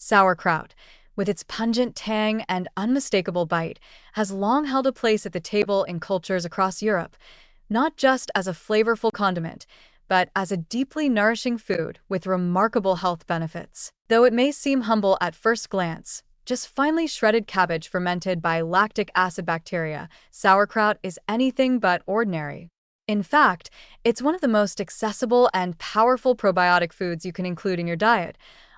Sauerkraut, with its pungent tang and unmistakable bite, has long held a place at the table in cultures across Europe, not just as a flavorful condiment, but as a deeply nourishing food with remarkable health benefits. Though it may seem humble at first glance, just finely shredded cabbage fermented by lactic acid bacteria, sauerkraut is anything but ordinary. In fact, it's one of the most accessible and powerful probiotic foods you can include in your diet,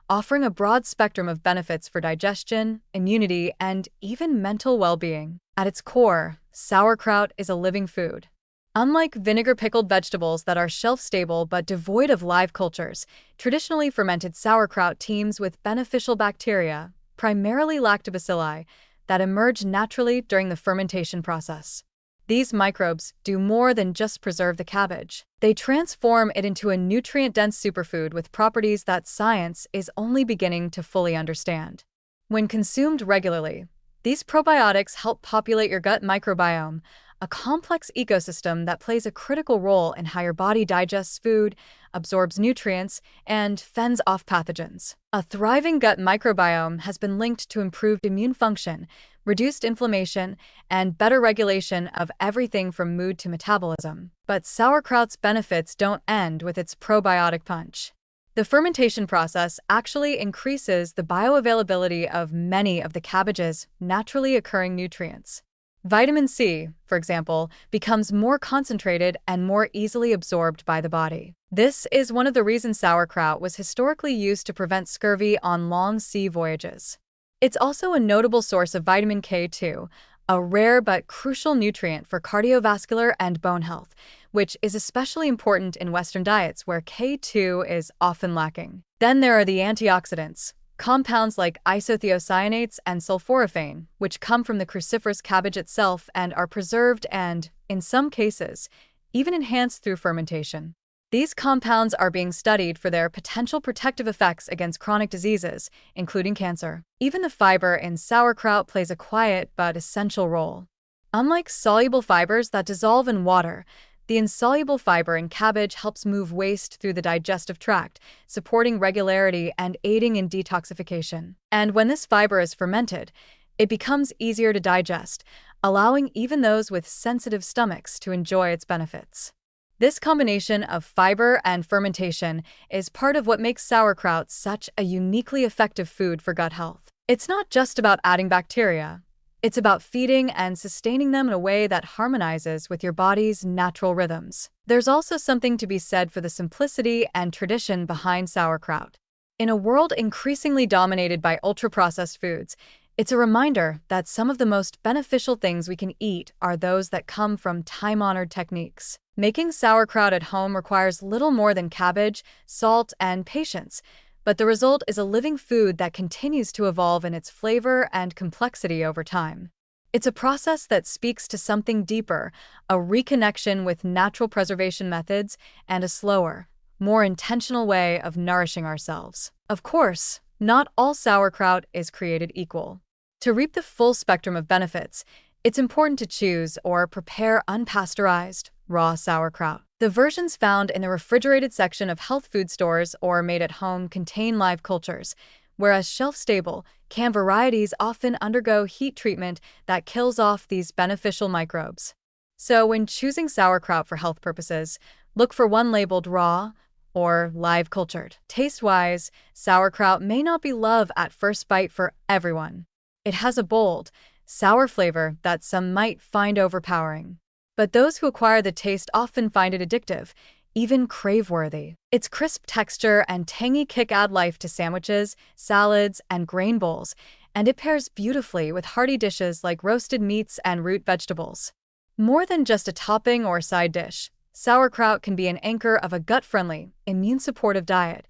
offering a broad spectrum of benefits for digestion, immunity, and even mental well-being. At its core, sauerkraut is a living food. Unlike vinegar-pickled vegetables that are shelf-stable but devoid of live cultures, traditionally fermented sauerkraut teems with beneficial bacteria, primarily lactobacilli, that emerge naturally during the fermentation process. These microbes do more than just preserve the cabbage. They transform it into a nutrient-dense superfood with properties that science is only beginning to fully understand. When consumed regularly, these probiotics help populate your gut microbiome, a complex ecosystem that plays a critical role in how your body digests food, absorbs nutrients, and fends off pathogens. A thriving gut microbiome has been linked to improved immune function, reduced inflammation, and better regulation of everything from mood to metabolism. But sauerkraut's benefits don't end with its probiotic punch. The fermentation process actually increases the bioavailability of many of the cabbage's naturally occurring nutrients. Vitamin C, for example, becomes more concentrated and more easily absorbed by the body. This is one of the reasons sauerkraut was historically used to prevent scurvy on long sea voyages. It's also a notable source of vitamin K2, a rare but crucial nutrient for cardiovascular and bone health, which is especially important in Western diets where K2 is often lacking. Then there are the antioxidants, compounds like isothiocyanates and sulforaphane, which come from the cruciferous cabbage itself and are preserved and, in some cases, even enhanced through fermentation. These compounds are being studied for their potential protective effects against chronic diseases, including cancer. Even the fiber in sauerkraut plays a quiet but essential role. Unlike soluble fibers that dissolve in water, the insoluble fiber in cabbage helps move waste through the digestive tract, supporting regularity and aiding in detoxification. And when this fiber is fermented, it becomes easier to digest, allowing even those with sensitive stomachs to enjoy its benefits. This combination of fiber and fermentation is part of what makes sauerkraut such a uniquely effective food for gut health. It's not just about adding bacteria. It's about feeding and sustaining them in a way that harmonizes with your body's natural rhythms. There's also something to be said for the simplicity and tradition behind sauerkraut. In a world increasingly dominated by ultra-processed foods, it's a reminder that some of the most beneficial things we can eat are those that come from time-honored techniques. Making sauerkraut at home requires little more than cabbage, salt, and patience, but the result is a living food that continues to evolve in its flavor and complexity over time. It's a process that speaks to something deeper, a reconnection with natural preservation methods, and a slower, more intentional way of nourishing ourselves. Of course, not all sauerkraut is created equal. To reap the full spectrum of benefits, it's important to choose or prepare unpasteurized, raw sauerkraut. The versions found in the refrigerated section of health food stores or made at home contain live cultures, whereas shelf-stable, canned varieties often undergo heat treatment that kills off these beneficial microbes. So when choosing sauerkraut for health purposes, look for one labeled raw or live cultured. Taste-wise, sauerkraut may not be love at first bite for everyone. It has a bold, sour flavor that some might find overpowering. But those who acquire the taste often find it addictive, even crave-worthy. Its crisp texture and tangy kick add life to sandwiches, salads, and grain bowls, and it pairs beautifully with hearty dishes like roasted meats and root vegetables. More than just a topping or side dish, sauerkraut can be an anchor of a gut-friendly, immune-supportive diet,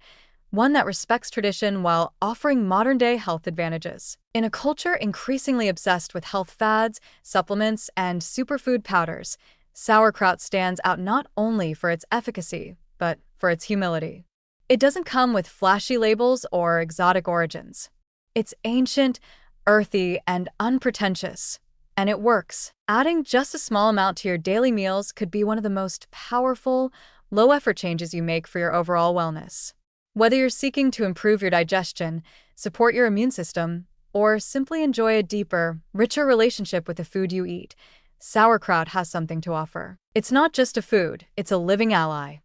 one that respects tradition while offering modern-day health advantages. In a culture increasingly obsessed with health fads, supplements, and superfood powders, sauerkraut stands out not only for its efficacy, but for its humility. It doesn't come with flashy labels or exotic origins. It's ancient, earthy, and unpretentious, and it works. Adding just a small amount to your daily meals could be one of the most powerful, low-effort changes you make for your overall wellness. Whether you're seeking to improve your digestion, support your immune system, or simply enjoy a deeper, richer relationship with the food you eat, sauerkraut has something to offer. It's not just a food, it's a living ally.